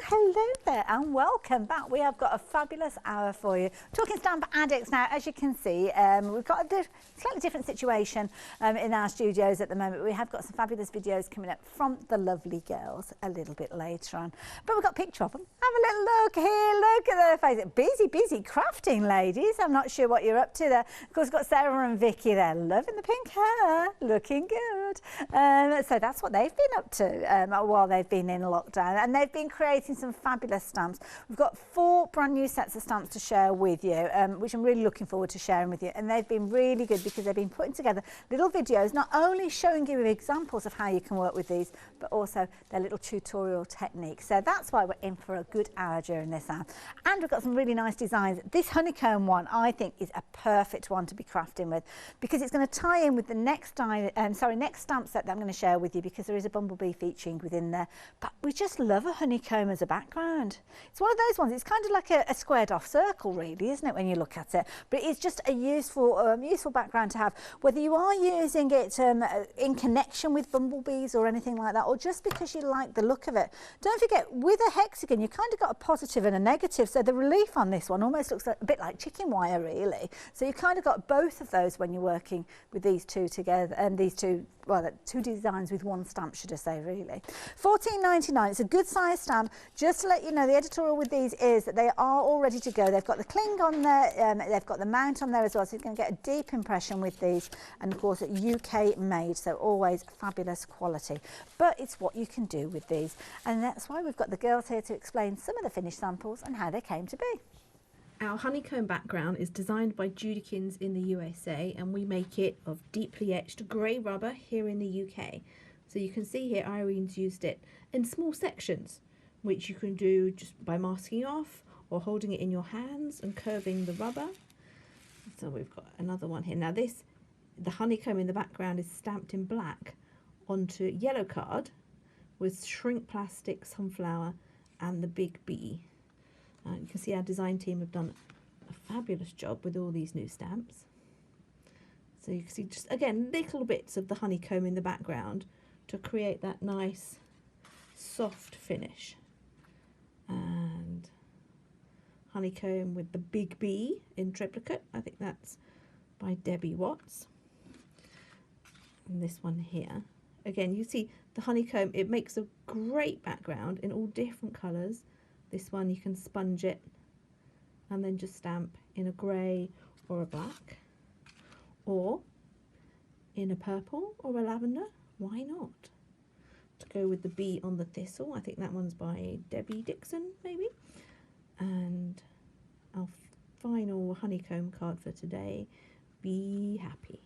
hello there and welcome back. We have got a fabulous hour for you. Talking Stamp Addicts now, as you can see, we've got a slightly different situation in our studios at the moment. We have got some fabulous videos coming up from the lovely girls a little bit later on. But we've got a picture of them. Have a little look here, look at their faces. Busy crafting, ladies. I'm not sure what you're up to there. Of course, we've got Sarah and Vicky there, loving the pink hair, looking good. So that's what they've been up to while they've been in lockdown. And they've been creating some fabulous stamps. We've got 4 brand new sets of stamps to share with you, which I'm really looking forward to sharing with you. And they've been really good because they've been putting together little videos, not only showing you examples of how you can work with these, but also their little tutorial techniques. So that's why we're in for a good hour during this hour. And we've got some really nice designs. This honeycomb one, I think, is a perfect one to be crafting with because it's going to tie in with the next stamp set that I'm going to share with you, because there is a bumblebee featuring within there. But we just love a honeycomb as a background. It's one of those ones, it's kind of like a squared off circle really, isn't it, when you look at it? But it is just a useful background to have, whether you are using it in connection with bumblebees or anything like that, or just because you like the look of it. Don't forget, with a hexagon, you kind of got a positive and a negative, so the relief on this one almost looks like, a bit like chicken wire really. So you've kind of got both of those when you're working with these two together, and these two, well, 2 designs with 1 stamp, should I say, really. $14.99, it's a good size stamp. Just to let you know, the editorial with these is that they are all ready to go. They've got the cling on there, they've got the mount on there as well, so you're going to get a deep impression with these. And of course, UK made, so always fabulous quality. But it's what you can do with these. And that's why we've got the girls here to explain some of the finished samples and how they came to be. Our honeycomb background is designed by JudiKins in the USA, and we make it of deeply etched grey rubber here in the UK. So you can see here Irene's used it in small sections, which you can do just by masking off or holding it in your hands and curving the rubber. So we've got another one here. Now the honeycomb in the background is stamped in black onto yellow card with shrink plastic, sunflower and the big bee. You can see our design team have done a fabulous job with all these new stamps. So you can see just, again, little bits of the honeycomb in the background to create that nice soft finish. And honeycomb with the big bee in triplicate. I think that's by Debbie Watts. And this one here. Again, you see the honeycomb, it makes a great background in all different colours. This one you can sponge it and then just stamp in a grey or a black, or in a purple or a lavender. Why not? To go with the bee on the thistle, I think that one's by Debbie Dixon maybe. And our final honeycomb card for today, Be Happy.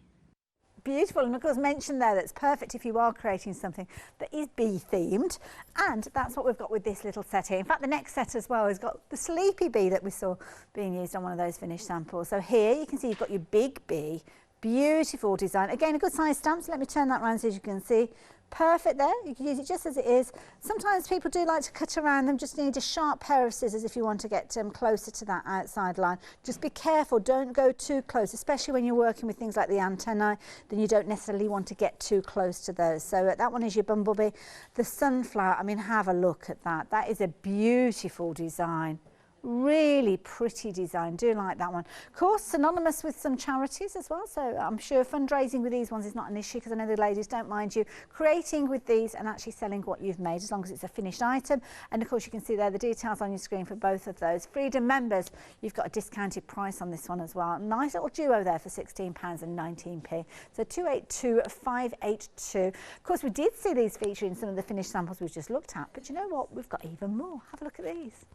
Beautiful, and of course mentioned there that's perfect if you are creating something that is bee themed, and that's what we've got with this little set here. In fact, the next set as well has got the sleepy bee that we saw being used on one of those finished samples. So here you can see you've got your big bee, beautiful design, again a good size stamp, so let me turn that around so you can see. Perfect there, you can use it just as it is. Sometimes people do like to cut around them, just need a sharp pair of scissors if you want to get closer to that outside line. Just be careful, don't go too close, especially when you're working with things like the antennae, then you don't necessarily want to get too close to those. So that one is your bumblebee. The sunflower, I mean, have a look at that. That is a beautiful design. Really pretty design, do like that one. Of course, synonymous with some charities as well, so I'm sure fundraising with these ones is not an issue, because I know the ladies don't mind you creating with these and actually selling what you've made, as long as it's a finished item. And of course you can see there the details on your screen for both of those. Freedom members, you've got a discounted price on this one as well. Nice little duo there for £16.19. So 282,582. Of course, we did see these featuring some of the finished samples we've just looked at, but you know what, we've got even more. Have a look at these.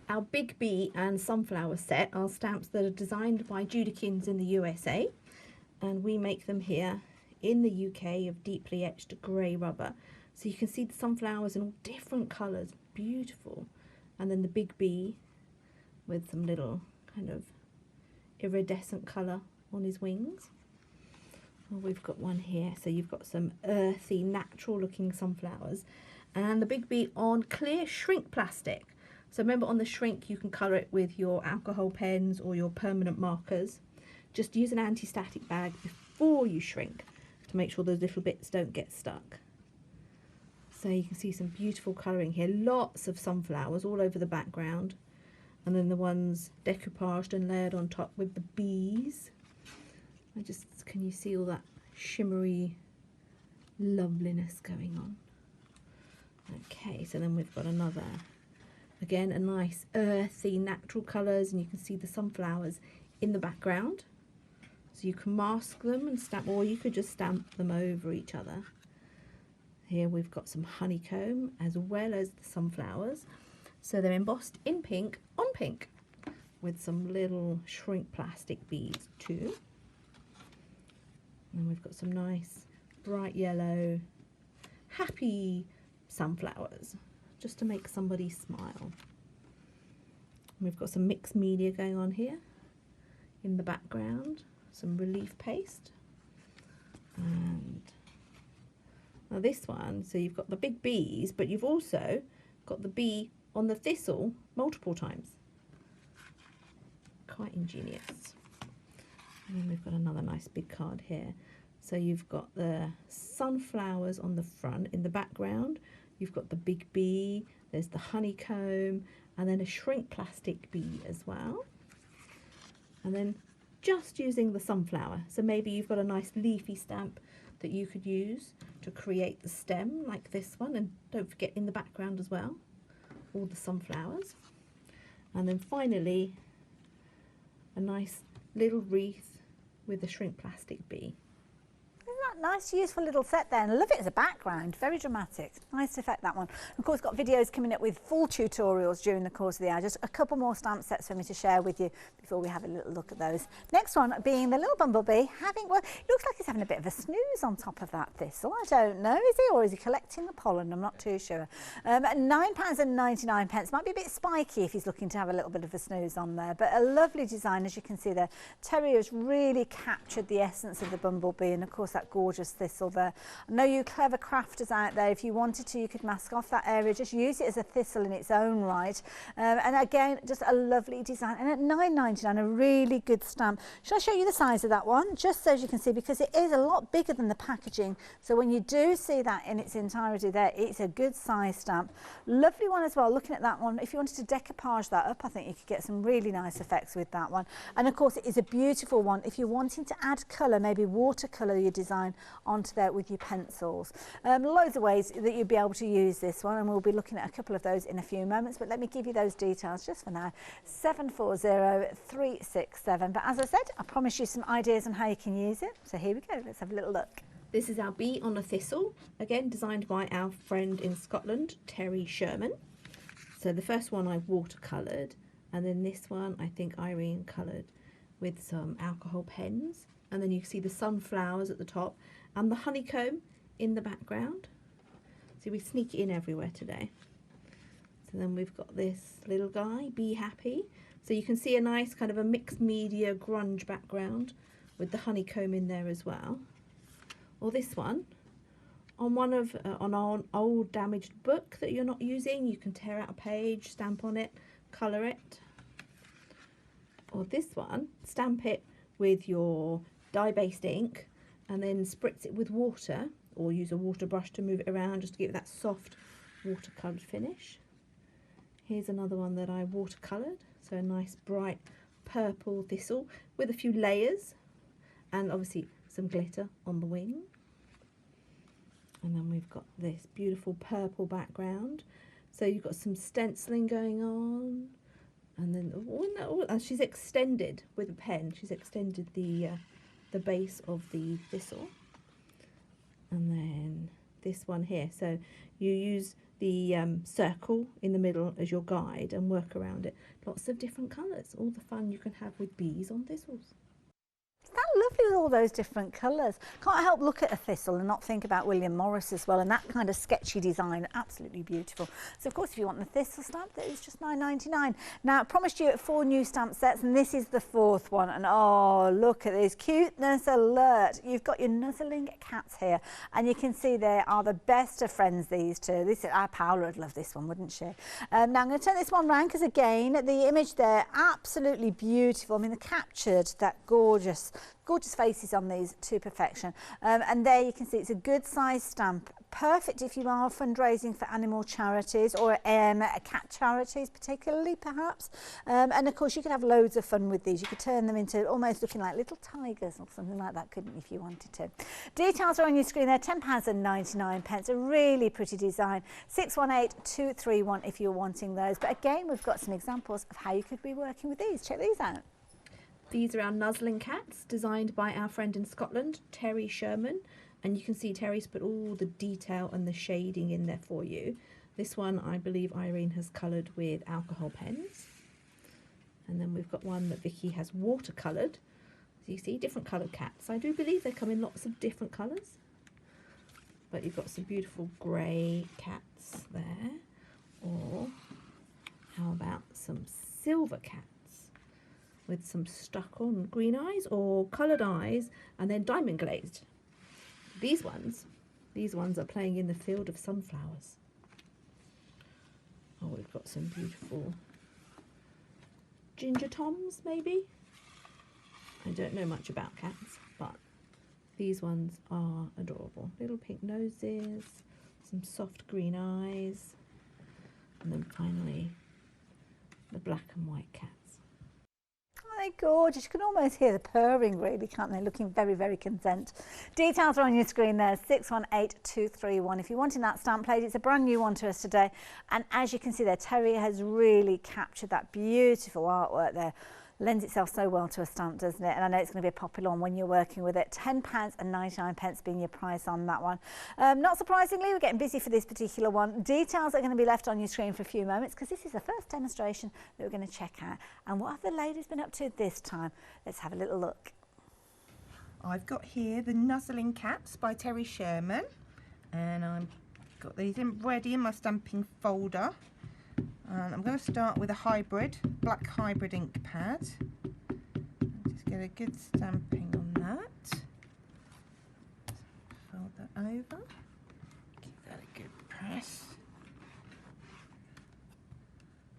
Our Big Bee and Sunflower set are stamps that are designed by JudiKins in the USA, and we make them here in the UK of deeply etched grey rubber. So you can see the sunflowers in all different colours, beautiful. And then the Big Bee with some little kind of iridescent colour on his wings. Well, we've got one here, so you've got some earthy, natural looking sunflowers. And the Big Bee on clear shrink plastic. So remember, on the shrink you can colour it with your alcohol pens or your permanent markers. Just use an anti-static bag before you shrink to make sure those little bits don't get stuck. So you can see some beautiful colouring here. Lots of sunflowers all over the background. And then the ones decoupaged and layered on top with the bees. Can you see all that shimmery loveliness going on? Okay, so then we've got another, again, a nice earthy natural colours, and you can see the sunflowers in the background. So you can mask them and stamp, or you could just stamp them over each other. Here we've got some honeycomb as well as the sunflowers. So they're embossed in pink on pink with some little shrink plastic beads too. And we've got some nice bright yellow happy sunflowers just to make somebody smile. And we've got some mixed media going on here in the background, some relief paste. And now this one, so you've got the big bees, but you've also got the bee on the thistle multiple times. Quite ingenious. And then we've got another nice big card here. So you've got the sunflowers on the front. In the background you've got the big bee, there's the honeycomb, and then a shrink plastic bee as well. And then just using the sunflower, so maybe you've got a nice leafy stamp that you could use to create the stem like this one, and don't forget in the background as well all the sunflowers. And then finally a nice little wreath with a shrink plastic bee. Isn't that nice, useful little set there? And I love it as a background, very dramatic. Nice effect, that one. Of course, got videos coming up with full tutorials during the course of the hour. Just a couple more stamp sets for me to share with you before we have a little look at those. Next one being the little bumblebee having, well, it looks like he's having a bit of a snooze on top of that thistle. I don't know, is he? Or is he collecting the pollen? I'm not too sure. At £9.99. Might be a bit spiky if he's looking to have a little bit of a snooze on there, but a lovely design, as you can see there. Teri has really captured the essence of the bumblebee, and of course that gorgeous thistle there. I know you clever crafters out there, if you wanted to, you could mask off that area, just use it as a thistle in its own right. And again, just a lovely design. And at £9.99, a really good stamp. Shall I show you the size of that one? Just so as you can see, because it is a lot bigger than the packaging. So when you do see that in its entirety there, it's a good size stamp. Lovely one as well. Looking at that one, if you wanted to decoupage that up, I think you could get some really nice effects with that one. And of course, it is a beautiful one if you're wanting to add colour, maybe watercolour your design onto there with your pencils. Loads of ways that you'd be able to use this one, and we'll be looking at a couple of those in a few moments, but let me give you those details just for now. 740367. But as I said, I promised you some ideas on how you can use it, so here we go. Let's have a little look. This is our bee on a thistle, again designed by our friend in Scotland, Teri Sherman. So the first one I watercoloured, and then this one I think Irene coloured with some alcohol pens. And then you can see the sunflowers at the top and the honeycomb in the background. So we sneak it in everywhere today. So then we've got this little guy, Be Happy. So you can see a nice kind of a mixed media grunge background with the honeycomb in there as well. Or this one, on one of on our old damaged book that you're not using, you can tear out a page, stamp on it, colour it. Or this one, stamp it with your dye-based ink and then spritz it with water, or use a water brush to move it around just to give it that soft watercoloured finish. Here's another one that I watercoloured, so a nice bright purple thistle with a few layers and obviously some glitter on the wing. And then we've got this beautiful purple background, so you've got some stenciling going on, and then and she's extended with a pen, she's extended the base of the thistle. And then this one here, so you use the circle in the middle as your guide and work around it. Lots of different colours, all the fun you can have with bees on thistles. Isn't that lovely with all those different colours? Can't help look at a thistle and not think about William Morris as well, and that kind of sketchy design, absolutely beautiful. So of course if you want the thistle stamp, that is just £9.99. Now I promised you 4 new stamp sets, and this is the 4th one, and oh look at this, cuteness alert. You've got your nuzzling cats here, and you can see they are the best of friends, these two. This our Paola would love this one, wouldn't she? Now I'm going to turn this one round because again the image there, absolutely beautiful. I mean, they captured that gorgeous faces on these to perfection. And there you can see it's a good size stamp, Perfect if you are fundraising for animal charities or cat charities particularly, perhaps. And of course you could have loads of fun with these. You could turn them into almost looking like little tigers or something like that, couldn't you, if you wanted to. Details are on your screen there, £10.99. A really pretty design. 618231 if you're wanting those. But again, we've got some examples of how you could be working with these. Check these out. These are our Nuzzling Cats, designed by our friend in Scotland, Teri Sherman. And you can see Teri's put all the detail and the shading in there for you. This one, I believe Irene has coloured with alcohol pens. And then we've got one that Vicky has watercoloured. So you see, different coloured cats. I do believe they come in lots of different colours. But you've got some beautiful grey cats there. Or how about some silver cats with some stuck on green eyes or coloured eyes and then diamond glazed. These ones are playing in the field of sunflowers. Oh, we've got some beautiful ginger toms, maybe? I don't know much about cats, but these ones are adorable. Little pink noses, some soft green eyes, and then finally the black and white cats. They're gorgeous. You can almost hear the purring, really, can't they? Looking very, very content. Details are on your screen there, 618231. If you're wanting that stamp plate, it's a brand new one to us today. And as you can see there, Teri has really captured that beautiful artwork there. Lends itself so well to a stamp, doesn't it? And I know it's going to be a popular one when you're working with it. £10.99 being your price on that one. Not surprisingly, we're getting busy for this particular one. Details are going to be left on your screen for a few moments because this is the first demonstration that we're going to check out. And what have the ladies been up to this time? Let's have a little look. I've got here the Nuzzling Cats by Teri Sherman, and I've got these ready in my stamping folder. And I'm going to start with a black hybrid ink pad. Just get a good stamping on that. Fold that over. Give that a good press.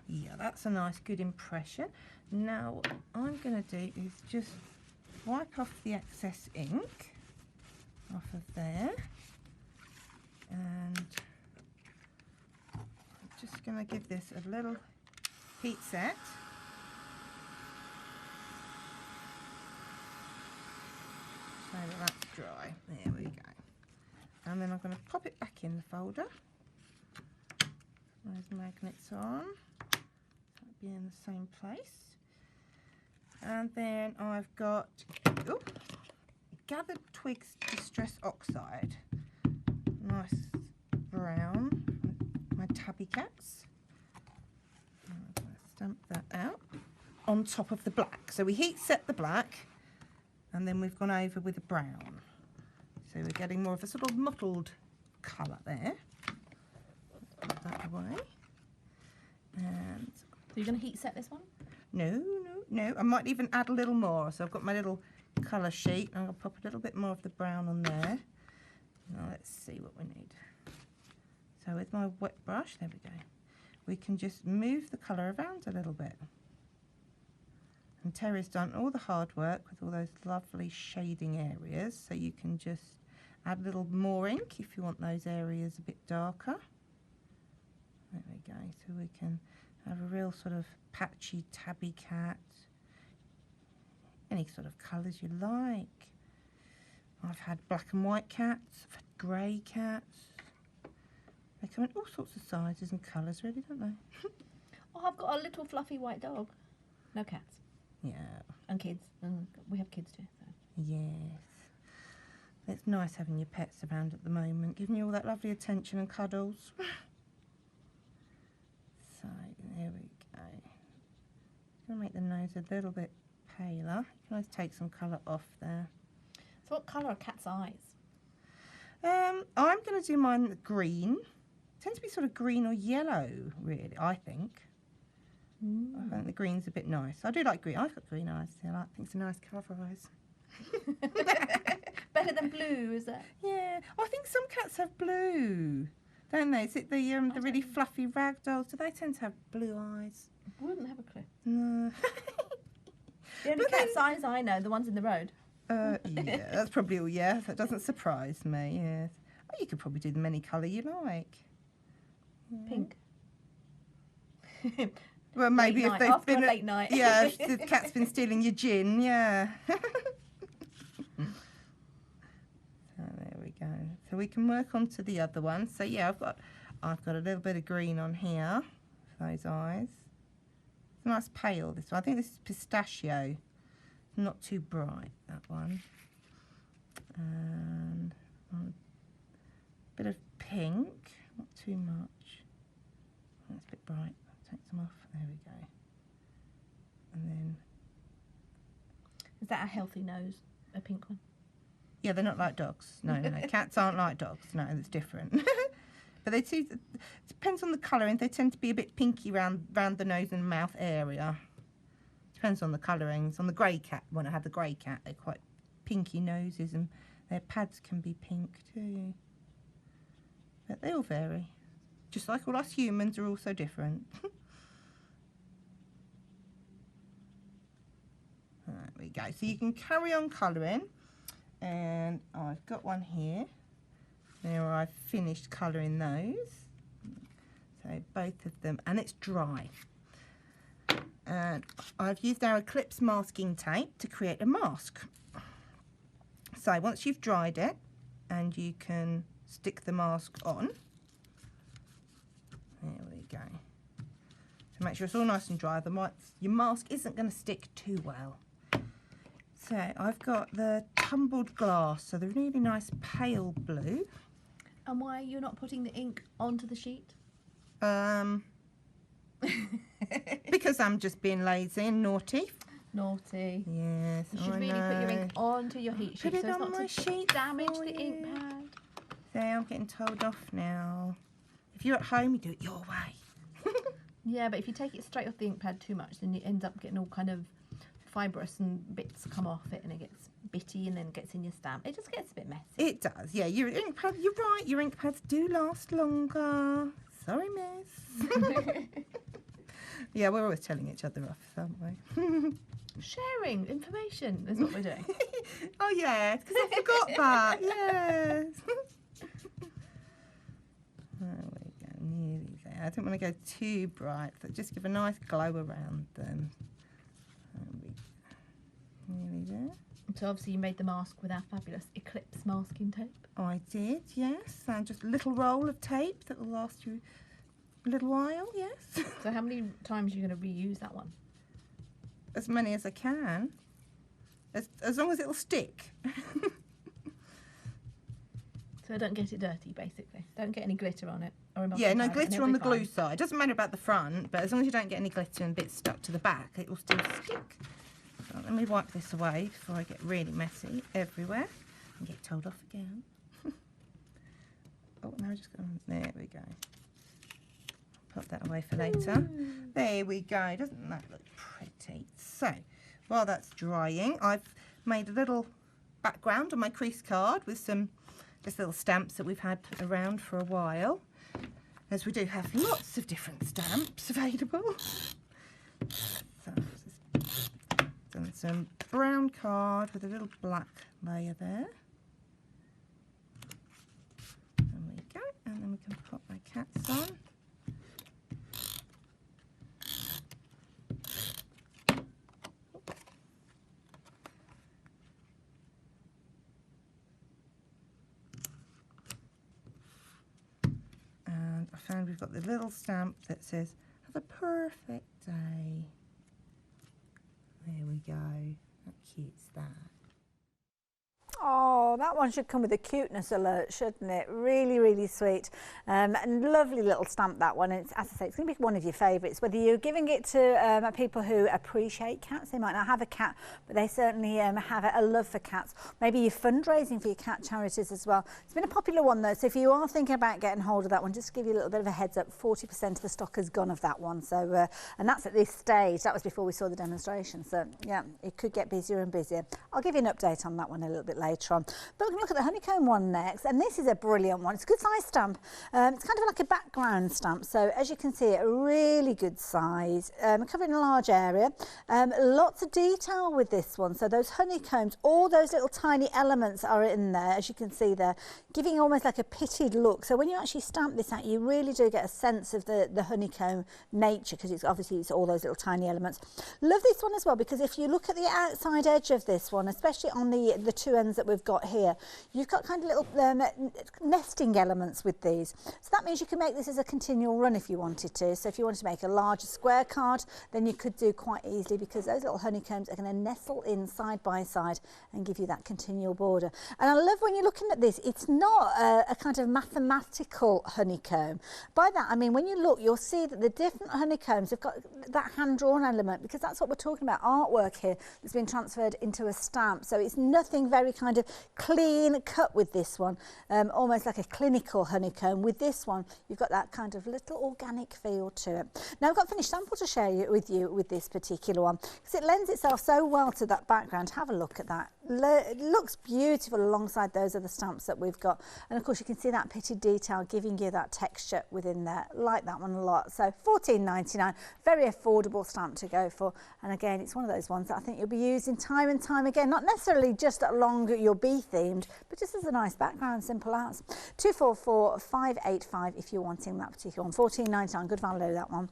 Yeah, that's a nice, good impression. Now, what I'm going to do is just wipe off the excess ink off of there. And just going to give this a little heat set. So that that's dry. There we go. And then I'm going to pop it back in the folder. Those magnets on. That'll be in the same place. And then I've got Gathered Twigs Distress Oxide. Nice brown. My tabby cats. I'm going to stamp that out on top of the black. So we heat set the black and then we've gone over with the brown. So we're getting more of a sort of mottled colour there. Put that away. And So you're going to heat set this one? no. I might even add a little more. So I've got my little colour sheet. I'm going to pop a little bit more of the brown on there. Now let's see what we need. So with my wet brush, there we go, we can just move the colour around a little bit. And Teri's done all the hard work with all those lovely shading areas, so you can just add a little more ink if you want those areas a bit darker. There we go, so we can have a real sort of patchy tabby cat, any sort of colours you like. I've had black and white cats, I've had grey cats. They come in all sorts of sizes and colours, really, don't they? Oh, I've got a little fluffy white dog. No cats. Yeah. And kids. And we have kids too. So. Yes. It's nice having your pets around at the moment, giving you all that lovely attention and cuddles. So, there we go. I'm going to make the nose a little bit paler. You can always take some colour off there. So what colour are cats' eyes? I'm going to do mine green. Tends to be sort of green or yellow, really, I think. I think the green's a bit nice. I do like green. I've got green eyes. I think it's a nice colour for eyes. Better than blue, is it? Yeah. Oh, I think some cats have blue, don't they? Is it the really fluffy rag dolls? Do they tend to have blue eyes? Wouldn't have a clue. No. The only cat's eyes I know, the ones in the road. Yeah, that's probably all, yeah. That doesn't surprise me, yes. You could probably do them any colour you like. Pink. Well, maybe if they've After been a late night. Yeah, if the cat's been stealing your gin, yeah. So there we go. So we can work on to the other one. So yeah, I've got a little bit of green on here for those eyes. It's nice pale, this one. I think this is pistachio. Not too bright, that one. And a bit of pink, not too much. That's a bit bright. Take some off. There we go. And then... Is that a healthy nose? A pink one? Yeah, they're not like dogs. No, no, no. Cats aren't like dogs. No, it's different. But they too, it depends on the colouring. They tend to be a bit pinky round the nose and mouth area. Depends on the colourings. On the grey cat, when I have the grey cat, they're quite pinky noses, and their pads can be pink too. But they all vary. Just like all us humans are also different. There we go. So you can carry on colouring. And I've got one here. Now I've finished colouring those. So both of them, and it's dry. And I've used our Eclipse masking tape to create a mask. So once you've dried it, and you can stick the mask on. There we go. So make sure it's all nice and dry. Your mask isn't going to stick too well. So I've got the tumbled glass, so the really nice pale blue. And why are you not putting the ink onto the sheet? Because I'm just being lazy and naughty. Naughty. Yes, You should really put your ink onto your heat sheet Put it so it's on not my to sheet damage for the ink you. pad. There, I'm getting told off now. If you're at home, you do it your way. Yeah, but if you take it straight off the ink pad too much, then you end up getting all kind of fibrous and bits come off it, and it gets bitty and then gets in your stamp. It just gets a bit messy. It does, yeah. Your ink pad, you're right. Your ink pads do last longer. Sorry, miss. Yeah, we're always telling each other off, aren't we? Sharing information is what we're doing. Oh yeah, because I forgot that. Yes. There we go, nearly there. I don't want to go too bright, but just give a nice glow around them. Nearly there. So obviously you made the mask with our fabulous Eclipse masking tape. I did, yes. And just a little roll of tape that will last you a little while, yes. So how many times are you going to reuse that one? As many as I can. As long as it'll stick. So don't get it dirty, basically. Don't get any glitter on it. Or Yeah, no emulsifier, and glitter it'll on be the glue fine. side. Doesn't matter about the front, but as long as you don't get any glitter and bits stuck to the back, it will still stick. So let me wipe this away before I get really messy everywhere and get told off again. Oh, now just go. There we go. Put that away for later. There we go. Doesn't that look pretty? So, while that's drying, I've made a little background on my crease card with some just little stamps that we've had around for a while, as we do have lots of different stamps available. So, just done some brown card with a little black layer there. There we go. And then we can put my cats on. And I found we've got the little stamp that says, "Have a perfect day." There we go. How cute's that? Oh, that one should come with a cuteness alert, shouldn't it? Really, really sweet. And lovely little stamp, that one. It's, as I say, it's going to be one of your favourites. Whether you're giving it to people who appreciate cats, they might not have a cat, but they certainly have a love for cats. Maybe you're fundraising for your cat charities as well. It's been a popular one, though, so if you are thinking about getting hold of that one, just to give you a little bit of a heads up, 40% of the stock has gone of that one. So, and that's at this stage. That was before we saw the demonstration. So, yeah, it could get busier and busier. I'll give you an update on that one a little bit later. later on. But we're going to look at the honeycomb one next, and this is a brilliant one. It's a good size stamp. It's kind of like a background stamp, so as you can see, a really good size, covering a large area. Lots of detail with this one, so those honeycombs, all those little tiny elements are in there, as you can see there, giving almost like a pitted look. So when you actually stamp this out, you really do get a sense of the honeycomb nature, because it's obviously it's all those little tiny elements. Love this one as well, because if you look at the outside edge of this one, especially on the two ends that we've got here, you've got kind of little nesting elements with these. So that means you can make this as a continual run if you wanted to. So if you wanted to make a larger square card, then you could do quite easily, because those little honeycombs are going to nestle in side by side and give you that continual border. And I love when you're looking at this, it's not a kind of mathematical honeycomb. By that I mean when you look, you'll see that the different honeycombs have got that hand-drawn element, because that's what we're talking about, artwork here that's been transferred into a stamp. So it's nothing very kind of clean cut with this one, almost like a clinical honeycomb. With this one, you've got that kind of little organic feel to it. Now I've got a finished sample to share with you with this particular one, because it lends itself so well to that background. Have a look at that. It looks beautiful alongside those other stamps that we've got, and of course you can see that pitted detail giving you that texture within there. Like that one a lot. So £14.99, very affordable stamp to go for, and again it's one of those ones that I think you'll be using time and time again, not necessarily just along your bee themed, but just as a nice background, simple as. 244585 if you're wanting that particular one. £14.99, good value that one.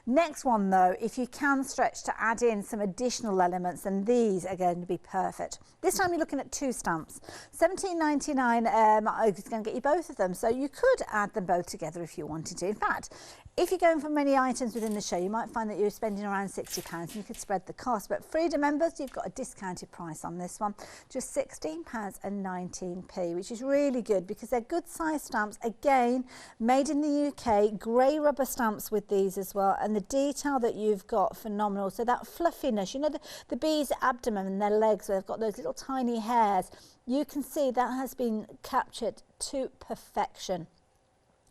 Next one though, if you can stretch to add in some additional elements, then these are going to be perfect. This time you're looking at two stamps. £17.99 is going to get you both of them, so you could add them both together if you wanted to. In fact, if you're going for many items within the show, you might find that you're spending around £60 and you could spread the cost. But Freedom members, you've got a discounted price on this one, just £16.19, which is really good because they're good size stamps. Again, made in the UK, grey rubber stamps with these as well. And the detail that you've got, phenomenal. So that fluffiness, you know, the bee's abdomen and their legs where they've got those little tiny hairs, you can see that has been captured to perfection.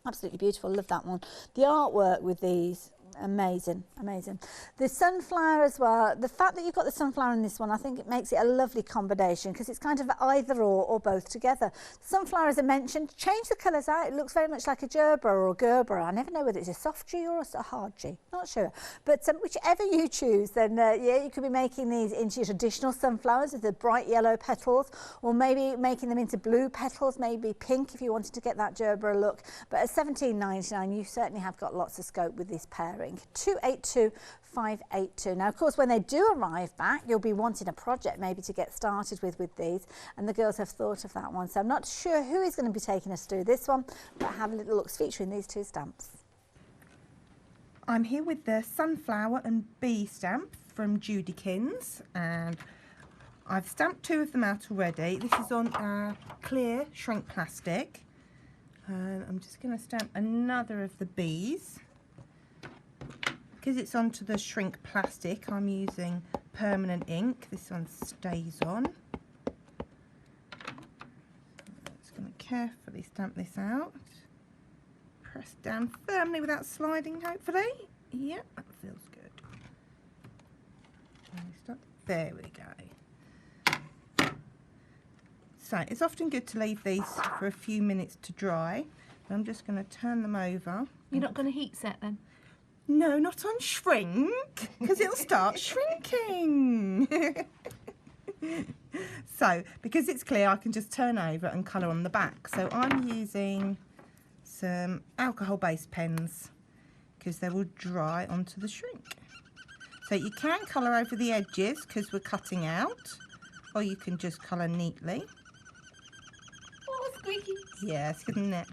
Absolutely beautiful, love that one. The artwork with these, amazing, amazing. The sunflower as well, the fact that you've got the sunflower in this one, I think it makes it a lovely combination because it's kind of either or both together. Sunflower, as I mentioned, change the colours out. It looks very much like a gerber or a gerber. I never know whether it's a soft G or a hard G, not sure. But whichever you choose, then yeah, you could be making these into your traditional sunflowers with the bright yellow petals, or maybe making them into blue petals, maybe pink if you wanted to get that gerber look. But at £17.99, you certainly have got lots of scope with this pairing. 282582. Now, of course, when they do arrive back, you'll be wanting a project maybe to get started with these, and the girls have thought of that one. So I'm not sure who is going to be taking us through this one, but have a little look featuring these two stamps. I'm here with the sunflower and bee stamp from JudiKins, and I've stamped two of them out already. This is on clear shrink plastic, and I'm just going to stamp another of the bees. Because it's onto the shrink plastic, I'm using permanent ink. This one stays on. I'm just going to carefully stamp this out. Press down firmly without sliding, hopefully. Yep, that feels good. There we go. So it's often good to leave these for a few minutes to dry. I'm just going to turn them over. You're not going to heat set then? No, not on shrink, because it'll start shrinking. So, because it's clear, I can just turn over and colour on the back. So I'm using some alcohol-based pens, because they will dry onto the shrink. So you can colour over the edges, because we're cutting out, or you can just colour neatly. Oh, squeaky. Yes, isn't it?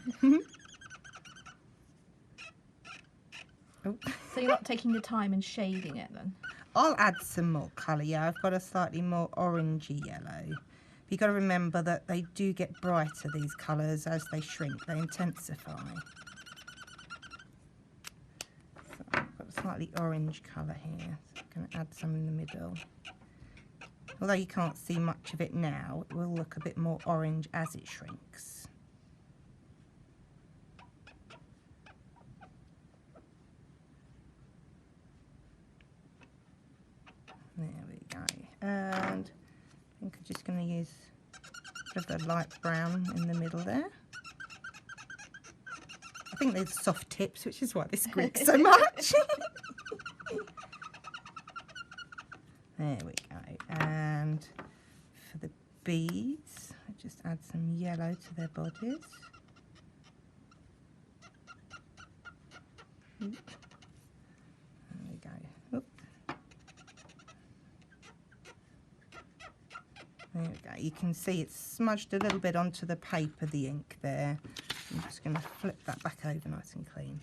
Oh. So you're not taking your time and shading it then? I'll add some more colour, yeah. I've got a slightly more orangey yellow. You've got to remember that they do get brighter, these colours, as they shrink. They intensify. So I've got a slightly orange colour here. So I'm going to add some in the middle. Although you can't see much of it now, it will look a bit more orange as it shrinks. There we go. And I think I'm just going to use Bit of a light brown in the middle there. I think there's soft tips, which is why they squeak so much. There we go. And for the beads, I just add some yellow to their bodies. There we go. Oop. There we go. You can see it's smudged a little bit onto the paper, the ink there. I'm just going to flip that back over nice and clean.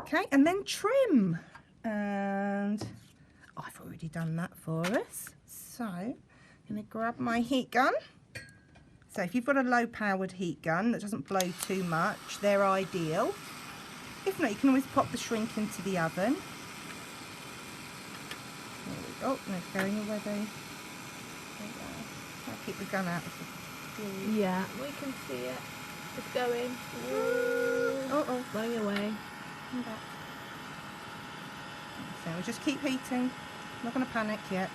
Okay, and then trim. And I've already done that for us. So I'm going to grab my heat gun. So if you've got a low-powered heat gun that doesn't blow too much, they're ideal. If not, you can always pop the shrink into the oven. There we go. Oh, no, it's going already. There we go. I'll keep the gun out. Yeah, we can see it. It's going. Oh, Going away. come back. So we'll just keep heating. Not going to panic yet.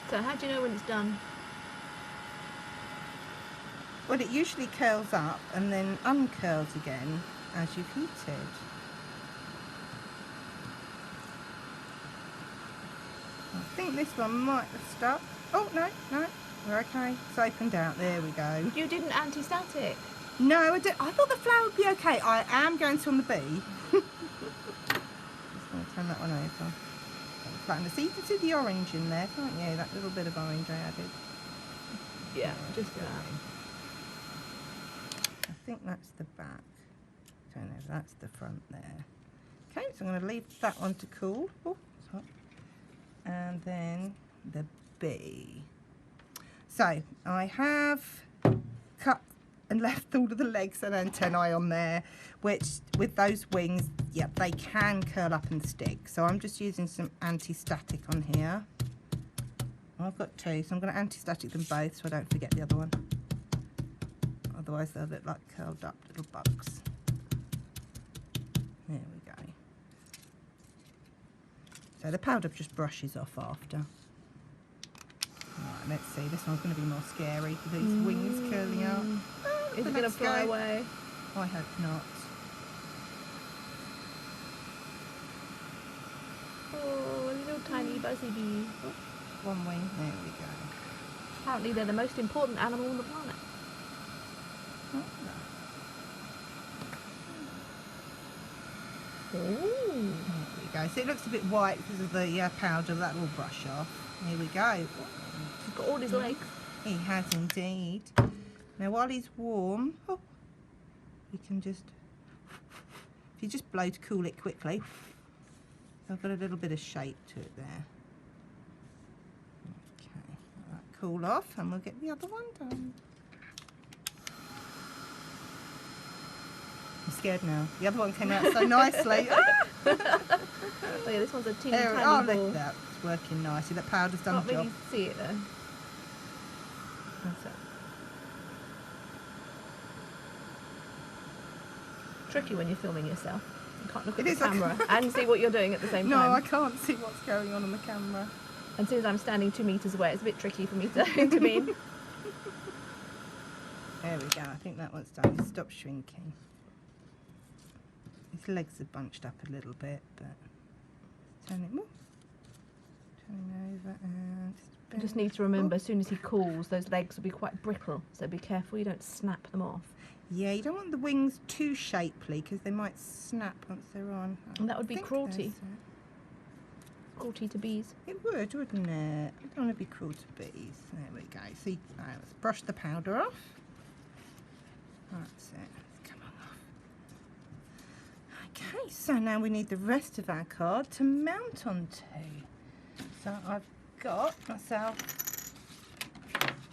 So how do you know when it's done? Well, it usually curls up and then uncurls again as you've heated. I think this one might have stuck. Oh, no, we're okay. It's opened out. There we go. You didn't anti-static. No, I thought the flour would be okay. I am going to on the bee. Just going to turn that one over. Flatten it. So you can see the orange in there, can't you? That little bit of orange I added. Yeah, just that. I think that's the back. So no, that's the front there. Okay, so I'm going to leave that one to cool. Oh, it's hot. And then the bee. So I have cut and left all of the legs and antennae on there, which with those wings, yeah, they can curl up and stick. So I'm just using some anti-static on here. I've got two, so I'm going to anti-static them both so I don't forget the other one. Otherwise they'll look like curled up little bugs. There we go. So the powder just brushes off after. Right, let's see, this one's going to be more scary with these wings curling up. Oh, Is it going to fly away? I hope not. Oh, a little tiny buzzy bee. One wing, there we go. Apparently they're the most important animal on the planet. Oh, Ooh. there we go. So it looks a bit white because of the powder. That will brush off. Here we go. He's got all his legs. He has indeed. Now while he's warm, you can just, if you just blow to cool it quickly, I've got a little bit of shape to it there. Okay, let that cool off and we'll get the other one done. I'm scared now. The other one came out so nicely. Oh yeah, this one's a teeny tiny Oh, ball. look, that's working nicely. That powder's done Can't the job. really see it though. That's it. Tricky when you're filming yourself. You can't look at It the is like- camera and see what you're doing at the same No, time. I can't see what's going on the camera. And as soon as I'm standing 2 meters away, it's a bit tricky for me to intervene. There we go. I think that one's done. Stop shrinking. His legs are bunched up a little bit, but turn it more. Turning over and You just need to remember, as soon as he cools, those legs will be quite brittle, so be careful you don't snap them off. Yeah, you don't want the wings too shapely because they might snap once they're on. And that would be I think cruelty. there's Cruelty to bees. It would, wouldn't it? I don't want to be cruel to bees. There we go. See, let's brush the powder off. That's it. Come on off. Okay, so now we need the rest of our card to mount onto. So I've got myself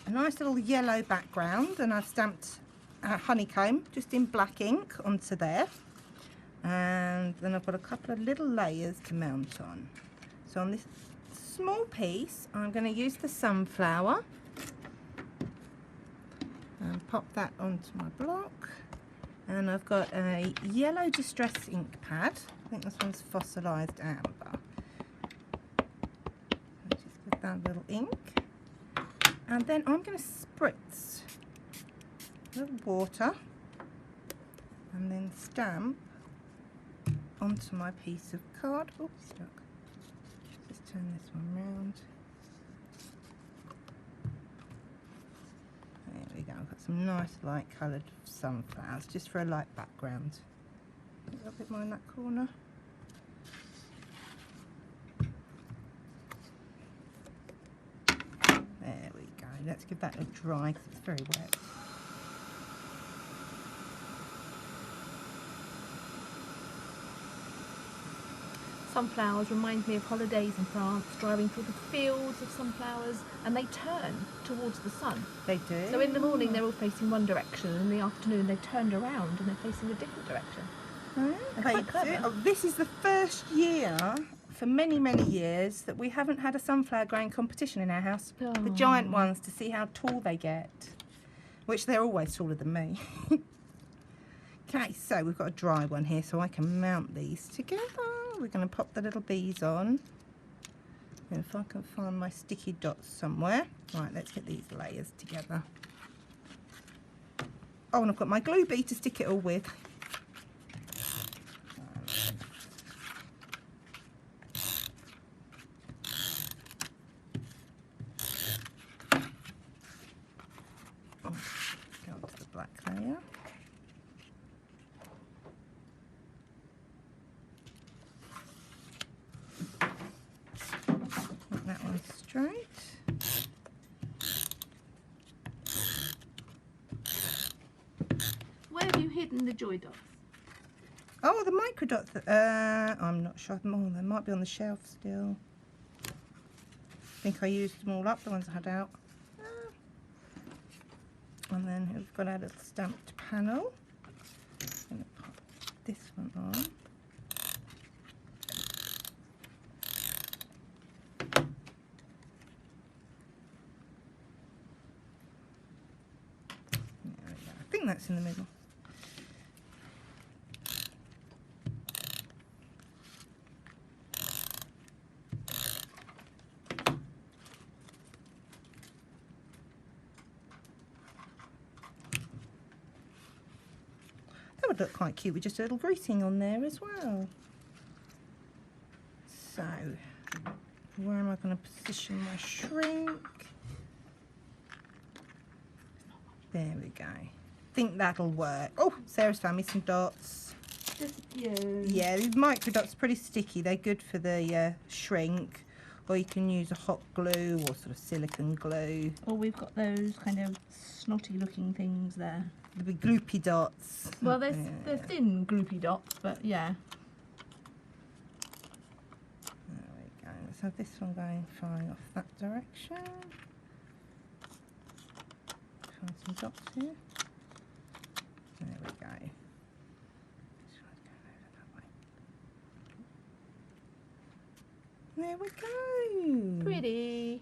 a nice little yellow background and I've stamped honeycomb just in black ink onto there. And then I've got a couple of little layers to mount on. So on this small piece, I'm going to use the sunflower and pop that onto my block. And I've got a yellow distress ink pad. I think this one's fossilised amber. Just with that little ink. And then I'm going to spritz a little water and then stamp onto my piece of card. Oops, look. Just turn this one round. There we go. I've got some nice light coloured sunflowers just for a light background. A little bit more in that corner. There we go. Let's give that a dry because it's very wet. Sunflowers remind me of holidays in France, driving through the fields of sunflowers, and they turn towards the sun. They do. So in the morning they're all facing one direction, and in the afternoon they've turned around and they're facing a different direction. They do. Oh, this is the first year for many, many years that we haven't had a sunflower growing competition in our house. Oh. The giant ones, to see how tall they get, which they're always taller than me. Okay, so we've got a dry one here so I can mount these together. We're going to pop the little bees on. And if I can find my sticky dots somewhere. Right, let's get these layers together. Oh, and I've got my glue bee to stick it all with. Go on to the black layer. That one straight. Where have you hidden the joy dots? Oh, the micro dots. I'm not sure. Oh, they might be on the shelf still. I think I used them all up, the ones I had out. And then we've got our little stamped panel. I'm going to pop this one on. I think that's in the middle. That would look quite cute with just a little greeting on there as well. So, where am I going to position my shrink? There we go. Think that'll work. Oh, Sarah's found me some dots. Yeah, these micro dots are pretty sticky. They're good for the shrink, or you can use a hot glue or sort of silicone glue. Or we've got those kind of snotty looking things there. The big gloopy dots. Well, they're thin gloopy dots, but yeah. There we go. Let's have this one going flying off that direction. Find some dots here. There we go. This one's going over that way. There we go. Pretty.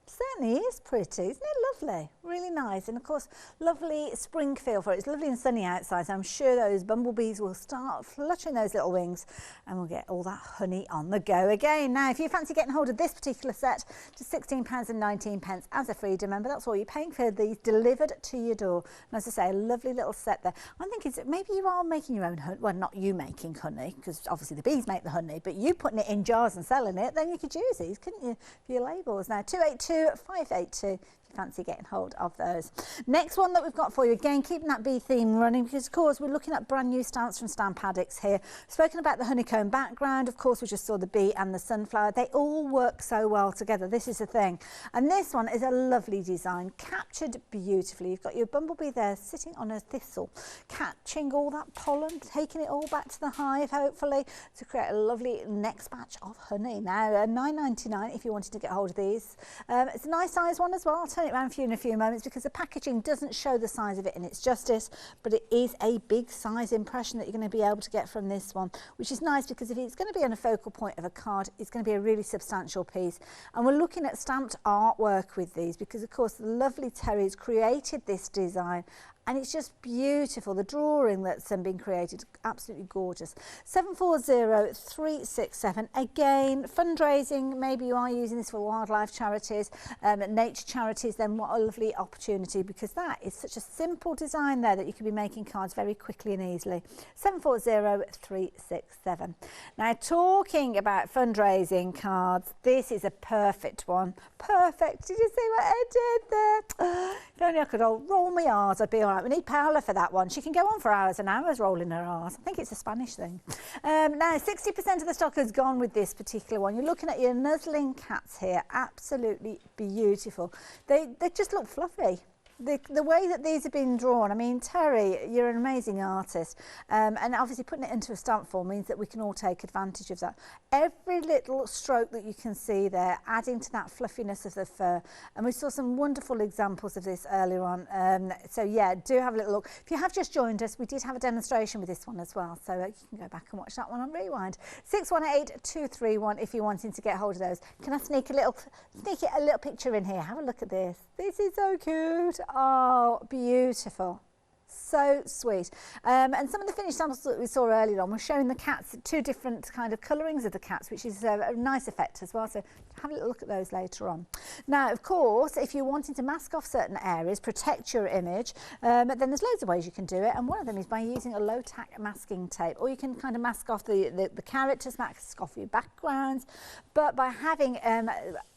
Certainly is pretty, isn't it lovely? Really nice, and of course lovely spring feel for it. It's lovely and sunny outside, so I'm sure those bumblebees will start fluttering those little wings and we'll get all that honey on the go again. Now if you fancy getting hold of this particular set, just £16.19 as a freedom member, that's all you're paying for these delivered to your door. And as I say, a lovely little set there. I'm thinking maybe you are making your own honey, well not you making honey, because obviously the bees make the honey, but you putting it in jars and selling it, then you could use these, couldn't you, for your labels. Now 282-582 if you fancy getting hold of those. Next one that we've got for you, again keeping that bee theme running, because of course we're looking at brand new stamps from Stamp Addicts here. We've spoken about the honeycomb background, of course we just saw the bee and the sunflower. They all work so well together, this is the thing. And this one is a lovely design, captured beautifully. You've got your bumblebee there sitting on a thistle, catching all that pollen, taking it all back to the hive hopefully to create a lovely next batch of honey. Now £9.99 if you wanted to get hold of these. It's a nice size one as well. I'll turn it around for you in a few moments because the packaging doesn't show the size of it in its justice, but it is a big size impression that you're going to be able to get from this one, which is nice because if it's going to be on a focal point of a card, it's going to be a really substantial piece. And we're looking at stamped artwork with these because of course the lovely Teri's created this design and it's just beautiful. The drawing that's been created, absolutely gorgeous. 740367. Again, fundraising, maybe you are using this for wildlife charities, nature charities, then what a lovely opportunity, because that is such a simple design there that you can be making cards very quickly and easily. 740367. Now, talking about fundraising cards, this is a perfect one. Perfect. Did you see what I did there? If only I could roll my R's, I'd be all right. We need Paola for that one. She can go on for hours and hours rolling her R's. I think it's a Spanish thing. Now, 60% of the stock has gone with this particular one. You're looking at your nuzzling cats here. Absolutely beautiful. They just look fluffy. The way that these have been drawn, I mean, Teri, you're an amazing artist, and obviously putting it into a stamp form means that we can all take advantage of that. Every little stroke that you can see there, adding to that fluffiness of the fur, and we saw some wonderful examples of this earlier on, so yeah, do have a little look. If you have just joined us, we did have a demonstration with this one as well, so you can go back and watch that one on Rewind. 618231 if you're wanting to get hold of those. Can I sneak a little picture in here? Have a look at this. This is so cute. Oh, beautiful. So sweet. And some of the finished samples that we saw earlier on were showing the cats, two different kind of colourings of the cats, which is a nice effect as well. So have a little look at those later on. Now, of course, if you're wanting to mask off certain areas, protect your image, then there's loads of ways you can do it. And one of them is by using a low-tack masking tape, or you can kind of mask off the characters, mask off your backgrounds, but by having a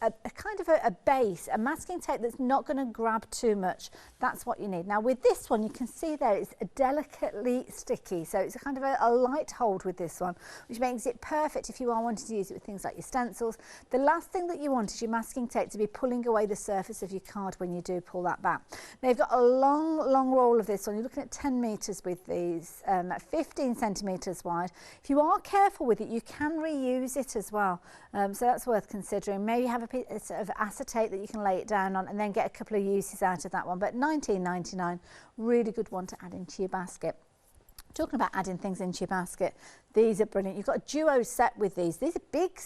kind of a base, a masking tape that's not going to grab too much, that's what you need. Now, with this one, you can see there it's delicately sticky, so it's a kind of a light hold with this one, which makes it perfect if you are wanting to use it with things like your stencils. The last thing that you want is your masking tape to be pulling away the surface of your card when you do pull that back. Now, you've got a long roll of this one. You're looking at 10 metres with these, 15 centimetres wide. If you are careful with it, you can reuse it as well, so that's worth considering. Maybe have a piece of acetate that you can lay it down on and then get a couple of uses out of that one, but $19.99, really good one to add into your basket. Talking about adding things into your basket, these are brilliant. You've got a duo set with these. These are big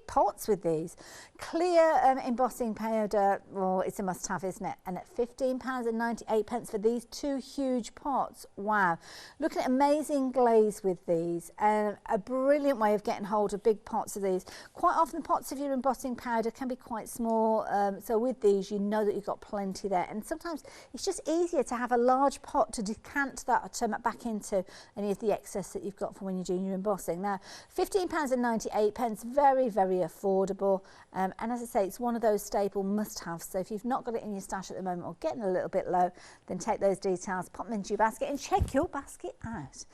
pots with these. Clear embossing powder, well, it's a must-have, isn't it? And at £15.98 for these two huge pots. Wow. Looking at amazing glaze with these. A brilliant way of getting hold of big pots of these. Quite often pots of your embossing powder can be quite small, so with these you know that you've got plenty there. And sometimes it's just easier to have a large pot to decant that back into any of the excess that you've got from when you're doing your embossing. Now, £15.98, very affordable, and as I say, it's one of those staple must-haves, so if you've not got it in your stash at the moment or getting a little bit low, then take those details, pop them into your basket and check your basket out.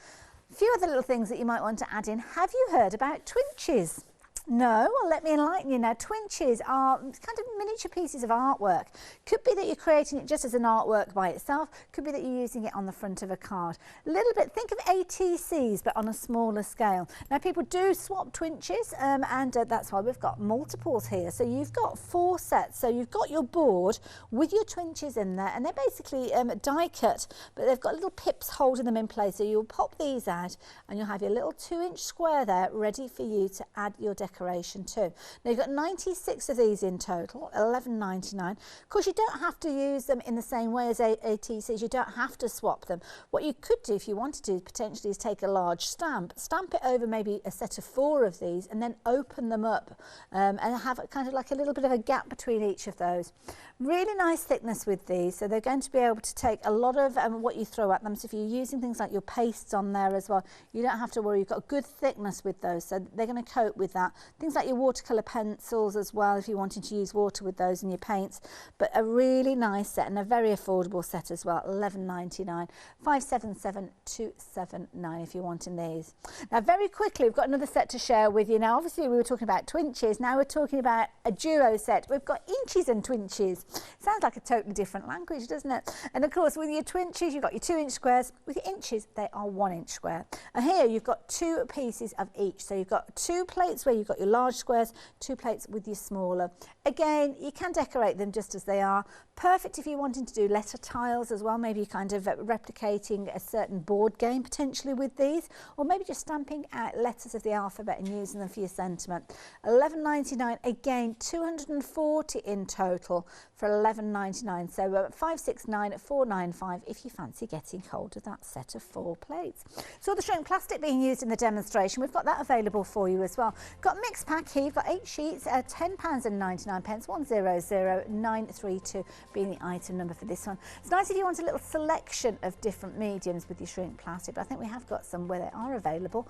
A few other little things that you might want to add in. Have you heard about twinches? No? Well, let me enlighten you now. Twinches are kind of miniature pieces of artwork. Could be that you're creating it just as an artwork by itself. Could be that you're using it on the front of a card. A little bit, think of ATCs, but on a smaller scale. Now, people do swap twinches, and that's why we've got multiples here. So you've got 4 sets. So you've got your board with your twinches in there, and they're basically die cut, but they've got little pips holding them in place. So you'll pop these out, and you'll have your little 2-inch square there ready for you to add your decoration too. Now, you've got 96 of these in total, $11.99. Of course, you don't have to use them in the same way as ATCs. You don't have to swap them. What you could do if you wanted to potentially is take a large stamp it over maybe a set of 4 of these, and then open them up and have kind of like a little bit of a gap between each of those. Really nice thickness with these, so they're going to be able to take a lot of what you throw at them. So if you're using things like your pastes on there as well, you don't have to worry. You've got a good thickness with those, so they're going to cope with that. Things like your watercolour pencils as well, if you're wanting to use water with those in your paints. But a really nice set and a very affordable set as well, $11.99, $577,279 if you're wanting these. Now, very quickly, we've got another set to share with you. Now, obviously, we were talking about twinches. Now we're talking about a duo set. We've got inches and twinches. Sounds like a totally different language, doesn't it? And of course, with your twinches, you've got your 2-inch squares. With your inches, they are 1-inch square. And here, you've got 2 pieces of each. So you've got 2 plates where you've got got your large squares, 2 plates with your smaller. Again, you can decorate them just as they are. Perfect if you're wanting to do letter tiles as well, maybe kind of replicating a certain board game potentially with these, or maybe just stamping out letters of the alphabet and using them for your sentiment. $11.99, again 240 in total for $11.99, so $569,495 if you fancy getting hold of that set of 4 plates. So the shrink plastic being used in the demonstration, we've got that available for you as well. Got mixed pack here, you've got 8 sheets at £10.99, 100932 being the item number for this one. It's nice if you want a little selection of different mediums with your shrink plastic, but I think we have got some where they are available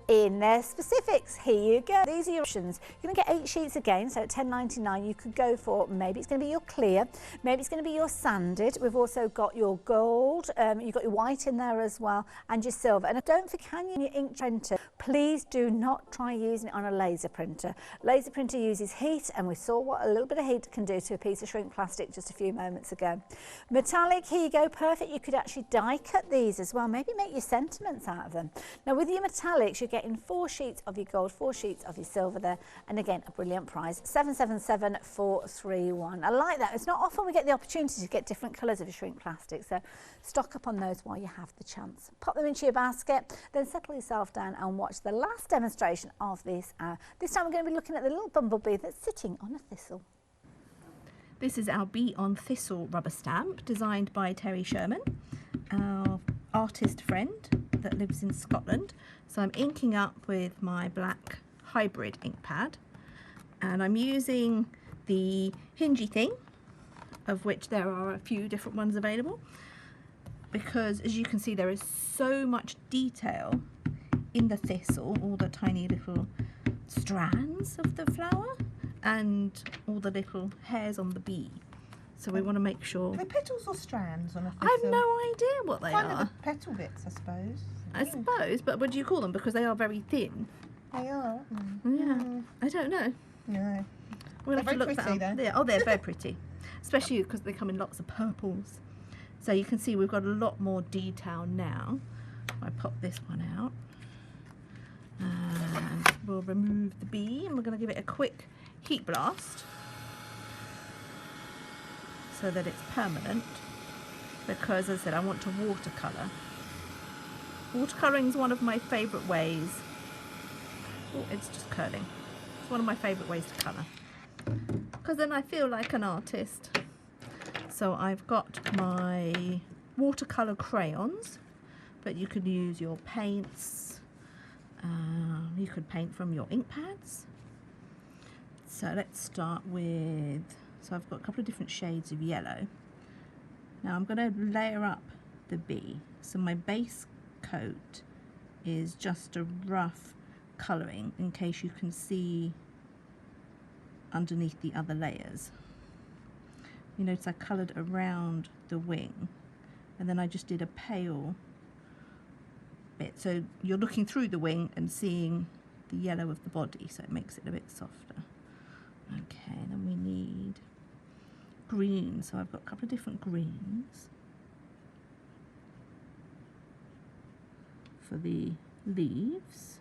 in their specifics. Here you go. These are your options. You're going to get 8 sheets again, so at $10.99 you could go for, maybe it's going to be your clear, maybe it's going to be your sanded. We've also got your gold, you've got your white in there as well, and your silver. And don't forget, your ink printer, please do not try using it on a laser printer. Laser printer uses heat, and we saw what a little bit of heat can do to a piece of shrink plastic just a few moments ago. Metallic, here you go, perfect. You could actually die cut these as well, maybe make your sentiments out of them. Now with your metallics, you're getting 4 sheets of your gold, 4 sheets of your silver there, and again a brilliant price, $777,431. I like that. It's not often we get the opportunity to get different colours of your shrink plastic, so stock up on those while you have the chance. Pop them into your basket, then settle yourself down and watch the last demonstration of this hour. This time we're going to be looking at the little bumblebee that's sitting on a thistle. This is our Bee on Thistle rubber stamp, designed by Teri Sherman, our artist friend that lives in Scotland. So I'm inking up with my black hybrid ink pad, and I'm using the hingy thing, of which there are a few different ones available, because as you can see there is so much detail in the thistle, all the tiny little strands of the flower and all the little hairs on the bee. So we want to make sure. Are they petals or strands on a thistle? I have no idea what they Kind are. of the petal bits, I suppose. I suppose, but what do you call them? Because they are very thin. They are. Yeah, I don't know. No. We'll have to They're look very that pretty, up. though. Yeah, oh, they're very pretty, especially because they come in lots of purples. So you can see we've got a lot more detail now. I pop this one out, and we'll remove the bee, and we're going to give it a quick heat blast so that it's permanent, because as I said, I want to watercolour. Watercolouring is one of my favourite ways. Oh, it's just curling. It's one of my favourite ways to colour, because then I feel like an artist. So I've got my watercolour crayons, but you could use your paints. You could paint from your ink pads. So let's start with, so I've got a couple of different shades of yellow. Now I'm going to layer up the bee. So my base coat is just a rough colouring in case you can see underneath the other layers. You notice I coloured around the wing, and then I just did a pale bit, so you're looking through the wing and seeing the yellow of the body, so it makes it a bit softer. Okay, then we need green, so I've got a couple of different greens for the leaves.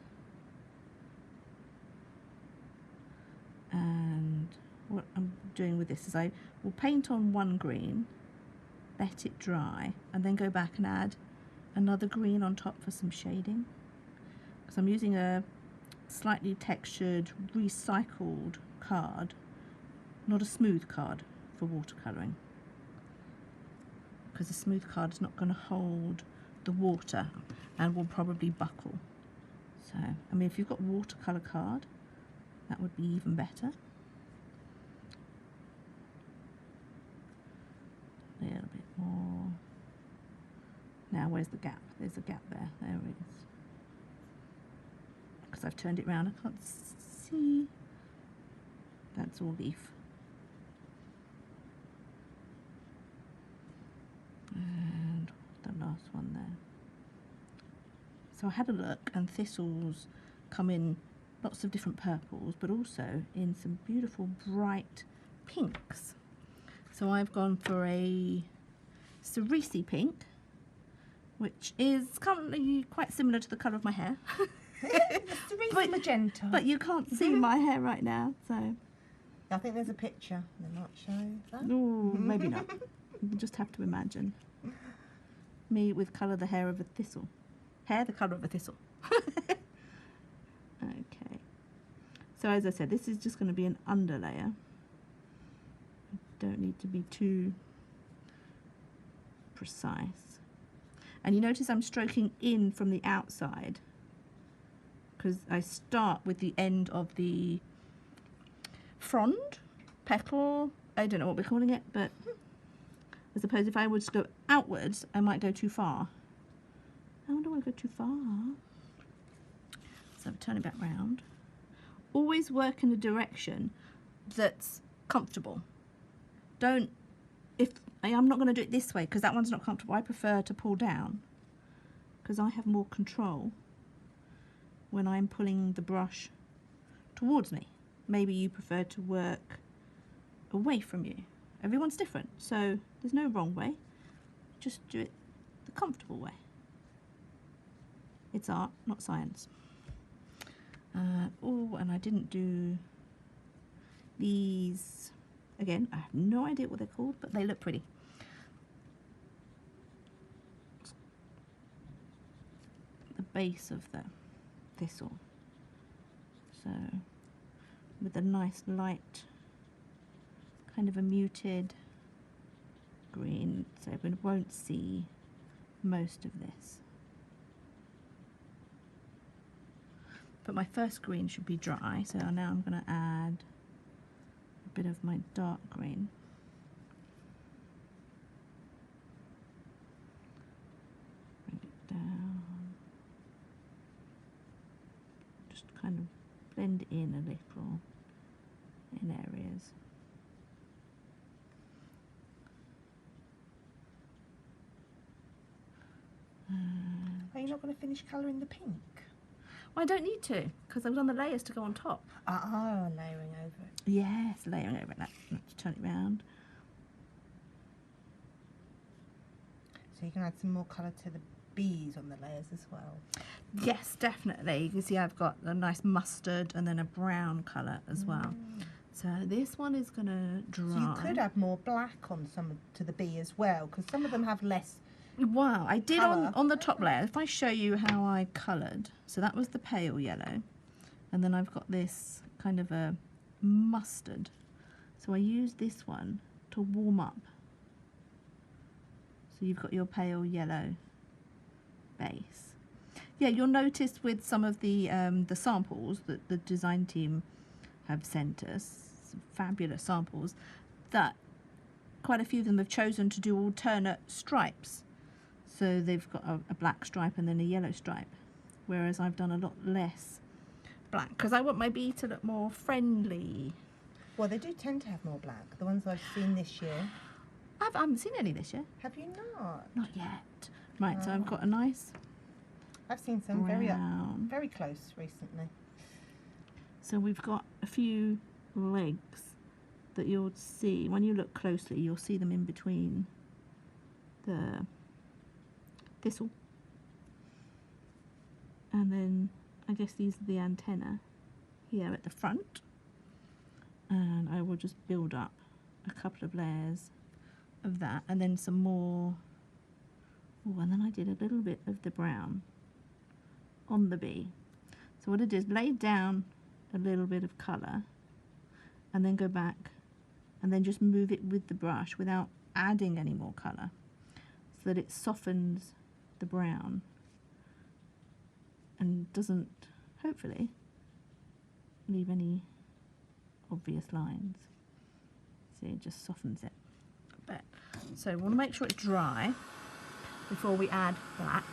And what I'm doing with this is I will paint on one green, let it dry, and then go back and add another green on top for some shading, because I'm using a slightly textured recycled card, not a smooth card for watercolouring, because a smooth card is not going to hold the water and will probably buckle. So I mean, if you've got watercolour card, that would be even better. A little bit more. Now where's the gap? There's a gap there. There it is. Because I've turned it round, I can't see. That's all leaf. And the last one there. So I had a look, and thistles come in lots of different purples, but also in some beautiful bright pinks. So I've gone for a cerise pink, which is currently quite similar to the colour of my hair. Cerise magenta. But you can't see my hair right now, so... I think there's a picture. They might show that. No, maybe not. You just have to imagine. Me with colour the hair of a thistle. Hair the colour of a thistle. Okay. So as I said, this is just going to be an underlayer. Don't need to be too precise. And you notice I'm stroking in from the outside because I start with the end of the frond, petal, I don't know what we're calling it, but I suppose if I was to go outwards, I might go too far. I don't want to go too far. So I'm turning back round. Always work in a direction that's comfortable. Don't, if I'm not going to do it this way because that one's not comfortable, I prefer to pull down because I have more control when I'm pulling the brush towards me. Maybe you prefer to work away from you. Everyone's different, so there's no wrong way. Just do it the comfortable way. It's art, not science. Oh, and I didn't do these. Again, I have no idea what they're called, but they look pretty. The base of the thistle. So, with a nice light, kind of a muted green, so we won't see most of this. But my first green should be dry, so now I'm going to add a bit of my dark green. Bring it down. Just kind of blend in a little in areas. Are you not going to finish colouring the pink? Well, I don't need to, because I've done the layers to go on top. Ah, layering over it. Yes, layering over it. Let's turn it round. So you can add some more colour to the bees on the layers as well. Yes, definitely. You can see I've got a nice mustard and then a brown colour as well. So this one is going to dry. So you could add more black on some to the bee as well, because some of them have less. Wow, I did Colour. on the top layer. If I show you how I coloured, so that was the pale yellow, and then I've got this kind of a mustard. So I used this one to warm up. So you've got your pale yellow base. Yeah, you'll notice with some of the samples that the design team have sent us, some fabulous samples, that quite a few of them have chosen to do alternate stripes. So they've got a black stripe and then a yellow stripe, whereas I've done a lot less black because I want my bee to look more friendly. Well, they do tend to have more black. The ones I've seen this year. I haven't seen any this year. Have you not? Not yet. Right, so I've got a nice I've seen some brown. very close recently. So we've got a few legs that you'll see. When you look closely, you'll see them in between the thistle. And then I guess these are the antenna here at the front. And I will just build up a couple of layers of that and then some more. Oh, and then I did a little bit of the brown on the bee. So what I did is lay down a little bit of colour and then go back and then just move it with the brush without adding any more colour so that it softens the brown and doesn't, hopefully, leave any obvious lines. See, it just softens it a bit. So we want to make sure it's dry before we add black.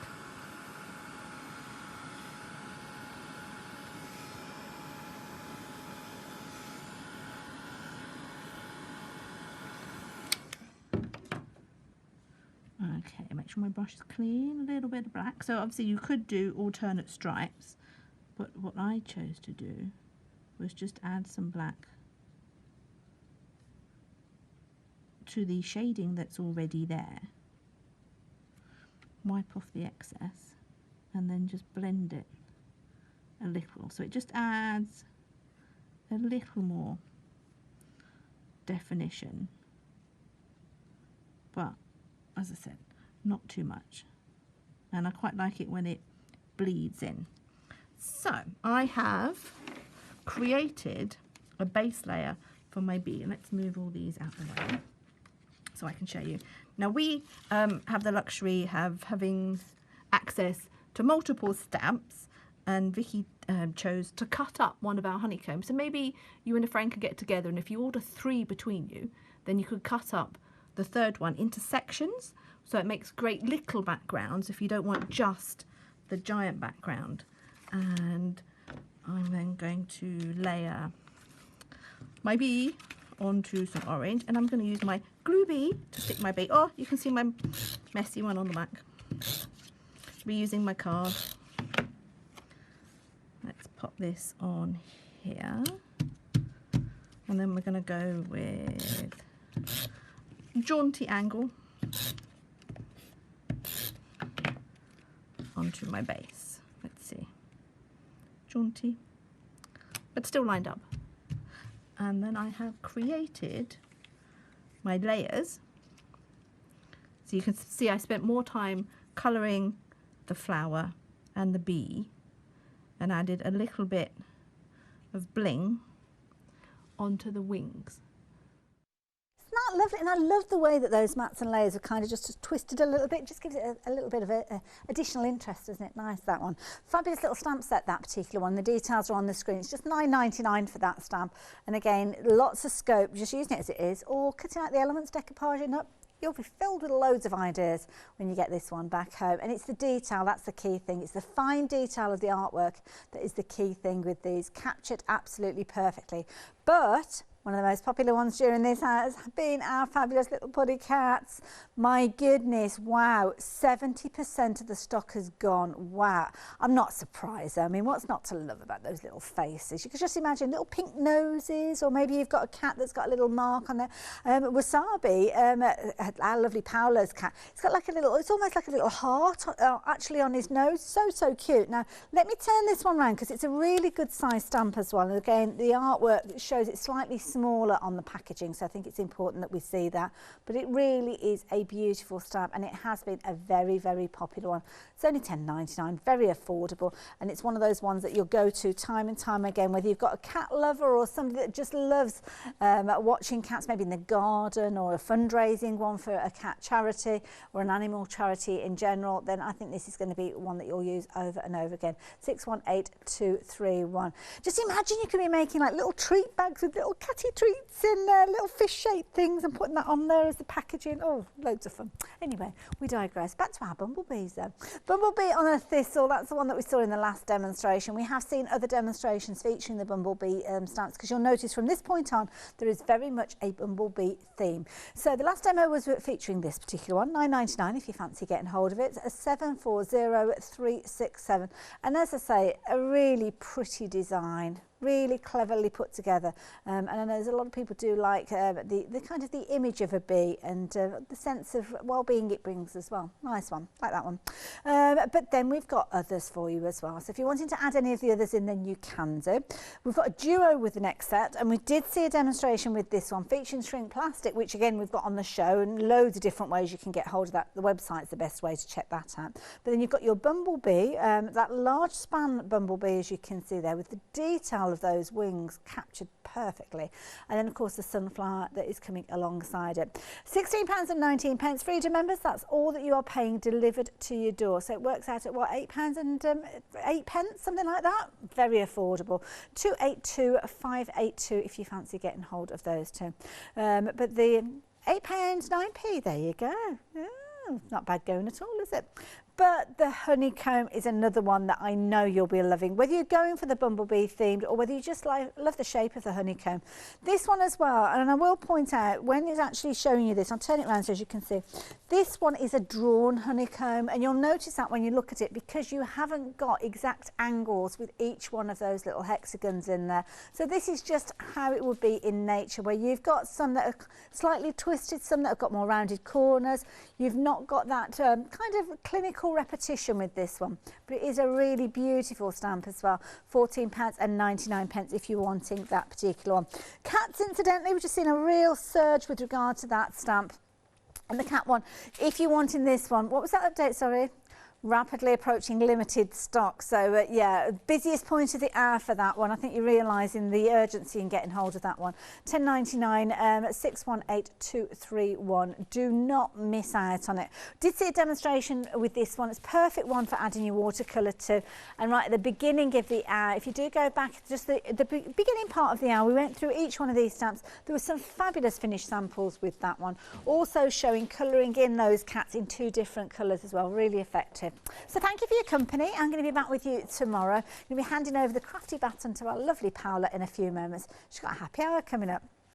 Okay, make sure my brush is clean, a little bit of black. So obviously you could do alternate stripes, but what I chose to do was just add some black to the shading that's already there. Wipe off the excess and then just blend it a little. So it just adds a little more definition. But, as I said, not too much. And I quite like it when it bleeds in. So, I have created a base layer for my bee. And let's move all these out of the way so I can show you. Now, we have the luxury of having access to multiple stamps, and Vicky chose to cut up one of our honeycombs. So maybe you and a friend could get together, and if you order 3 between you, then you could cut up the third one into sections, so it makes great little backgrounds if you don't want just the giant background. And I'm then going to layer my bee onto some orange, and I'm going to use my glue bee to stick my bee. Oh, you can see my messy one on the back. Be using my card. Let's pop this on here, and then we're going to go with jaunty angle onto my base. Let's see, jaunty, but still lined up. And then I have created my layers. So you can see I spent more time colouring the flower and the bee, and added a little bit of bling onto the wings. Isn't that lovely? And I love the way that those mats and layers are kind of just twisted a little bit. Just gives it a little bit of additional interest, isn't it? Nice, that one. Fabulous little stamp set, that particular one. The details are on the screen. It's just $9.99 for that stamp. And again, lots of scope, just using it as it is, or cutting out the elements, decoupaging up. You'll be filled with loads of ideas when you get this one back home. And it's the detail, that's the key thing. It's the fine detail of the artwork that is the key thing with these, captured absolutely perfectly. But one of the most popular ones during this has been our fabulous little puddy cats. My goodness, wow, 70% of the stock has gone. Wow, I'm not surprised. I mean, what's not to love about those little faces? You could just imagine little pink noses, or maybe you've got a cat that's got a little mark on there. Wasabi, our lovely Paolo's cat, it's got like a little, it's almost like a little heart actually on his nose. So cute. Now, let me turn this one around because it's a really good size stamp as well. And again, the artwork shows it slightly smaller on the packaging, so I think it's important that we see that. But it really is a beautiful stamp, and it has been a very, very popular one. It's only $10.99, very affordable, and it's one of those ones that you'll go to time and time again, whether you've got a cat lover or somebody that just loves watching cats, maybe in the garden, or a fundraising one for a cat charity or an animal charity in general. Then I think this is going to be one that you'll use over and over again. 618231. Just imagine you could be making like little treat bags with little catty treats in little fish-shaped things and putting that on there as the packaging. Oh, loads of fun. Anyway, we digress. Back to our bumblebees though. Bumblebee on a thistle, that's the one that we saw in the last demonstration. We have seen other demonstrations featuring the bumblebee stamps, because you'll notice from this point on there is very much a bumblebee theme. So the last demo was featuring this particular one, $9.99 if you fancy getting hold of it. It's a 740367. And as I say, a really pretty design, really cleverly put together, and I know there's a lot of people do like the kind of the image of a bee and the sense of well-being it brings as well. Nice one, like that one. But then we've got others for you as well, so if you're wanting to add any of the others in, then you can do. We've got a duo with the next set, and we did see a demonstration with this one featuring shrink plastic, which again we've got on the show, and loads of different ways you can get hold of that. The website's the best way to check that out. But then you've got your bumblebee, that large span bumblebee, as you can see there, with the detail of those wings captured perfectly, and then of course the sunflower that is coming alongside it. £16.19 for Freedom members, that's all that you are paying delivered to your door, so it works out at what, £8.08, something like that. Very affordable. 282582 if you fancy getting hold of those two. But the £8.09, there you go. Oh, not bad going at all, is it? But the honeycomb is another one that I know you'll be loving, whether you're going for the bumblebee themed or whether you just love the shape of the honeycomb. This one as well, and I will point out when it's actually showing you this, I'll turn it around so as you can see, this one is a drawn honeycomb, and you'll notice that when you look at it because you haven't got exact angles with each one of those little hexagons in there. So this is just how it would be in nature, where you've got some that are slightly twisted, some that have got more rounded corners. You've not got that kind of clinical call repetition with this one, but it is a really beautiful stamp as well. £14.99 if you're wanting that particular one. Cats, incidentally, we've just seen a real surge with regard to that stamp. And the cat one, if you're wanting this one, what was that update, sorry? Rapidly approaching limited stock. So yeah, busiest point of the hour for that one. I think you're realising the urgency in getting hold of that one. £10.99, 618231. Do not miss out on it. Did see a demonstration with this one. It's a perfect one for adding your watercolour to. And right at the beginning of the hour, if you do go back, just the beginning part of the hour, we went through each one of these stamps. There were some fabulous finished samples with that one. Also showing colouring in those cats in 2 different colours as well. Really effective. So thank you for your company. I'm going to be back with you tomorrow. I'm going to be handing over the crafty baton to our lovely Paola in a few moments. She's got a happy hour coming up.